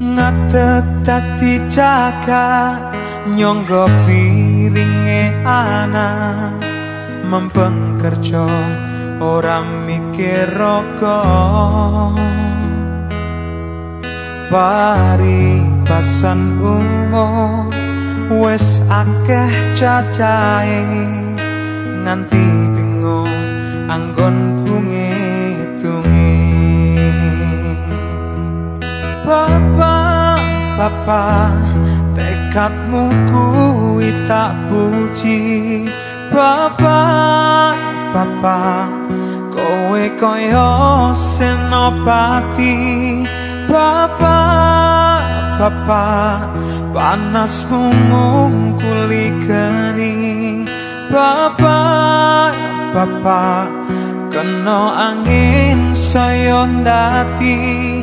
ngadeg dadi jaga nyangga piringe anak mempeng kerja ora mikir raga paribasan umum wis akeh cacahe nganti bingung anggonku ngitungi Papa, tekadmu kuwi tak puji Papa, kowe kaya senopati Papa, panasmu ngungkuli geni Papa, kena angin saya ndati